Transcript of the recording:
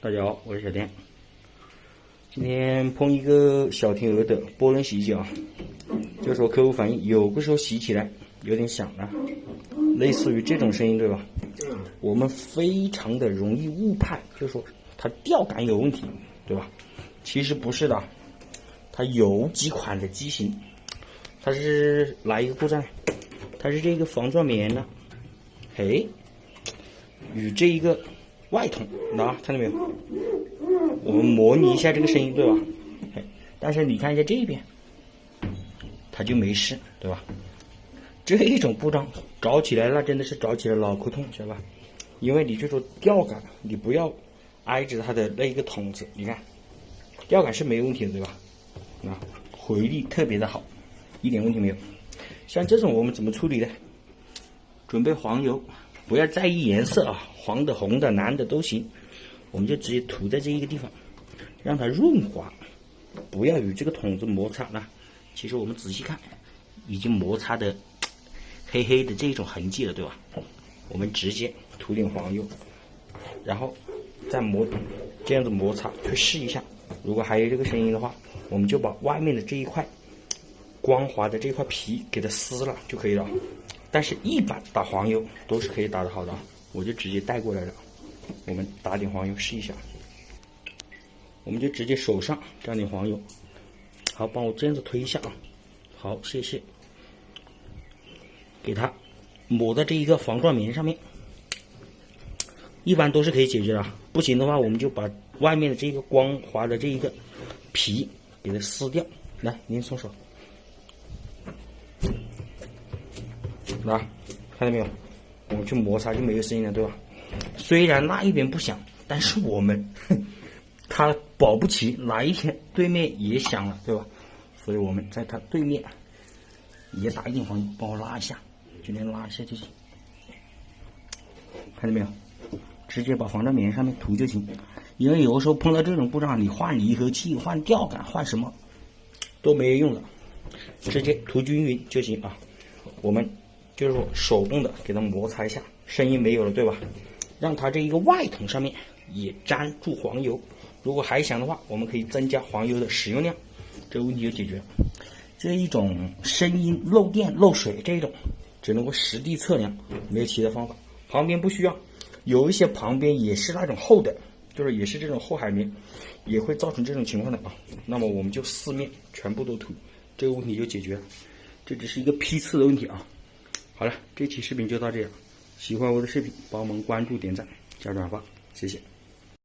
大家好，我是小天。今天碰一个小天鹅的波轮洗衣机啊，就说客户反映有个时候洗起来有点响了，类似于这种声音，对吧？我们非常的容易误判，就说它吊杆有问题，对吧？其实不是的，它有几款的机型，它是哪一个故障？它是这个防撞棉呢，与这一个外筒，看到没有？我们模拟一下这个声音，对吧？但是你看一下这边，它就没事，对吧？这一种故障着起来，那真的是着起来脑壳痛，知道吧？因为你就说吊杆，你不要挨着它的那一个筒子，你看吊杆是没有问题的，对吧？回力特别的好，一点问题没有。像这种我们怎么处理呢？准备黄油，不要在意颜色啊，黄的、红的、蓝的都行。我们就直接涂在这一个地方，让它润滑，不要与这个筒子摩擦了。其实我们仔细看，已经摩擦的黑黑的这种痕迹了，对吧？我们直接涂点黄油，然后再这样子摩擦去试一下。如果还有这个声音的话，我们就把外面的这一块光滑的这块皮给它撕了就可以了。但是一般打黄油都是可以打得好的，我就直接带过来了。我们打点黄油试一下，我们就直接手上沾点黄油，好，帮我这样子推一下啊，好，谢谢，给它抹到这一个防撞棉上面，一般都是可以解决的，不行的话我们就把外面的这个光滑的这一个皮给它撕掉，来，您松手，看到没有？我们去摩擦就没有声音了，对吧？虽然那一边不响，但是我们它保不齐哪一天对面也响了，对吧？所以我们在它对面也打一点黄油，帮我拉一下，就连拉一下就行。看到没有？直接把防撞棉上面涂就行。因为有的时候碰到这种故障，你换离合器、换吊杆、换什么都没有用的，直接涂均匀就行啊。我们就是说手动的给它摩擦一下，声音没有了，对吧？让它这一个外筒上面也沾住黄油，如果还响的话，我们可以增加黄油的使用量，这个问题就解决了。这一种声音漏电漏水这种只能够实地测量，没有其他方法。旁边不需要，有一些旁边也是那种厚的，就是也是这种厚海绵，也会造成这种情况的啊。那么我们就四面全部都涂，这个问题就解决了。这只是一个批次的问题啊。好了，这期视频就到这样。喜欢我的视频，帮忙关注、点赞、加转发，谢谢。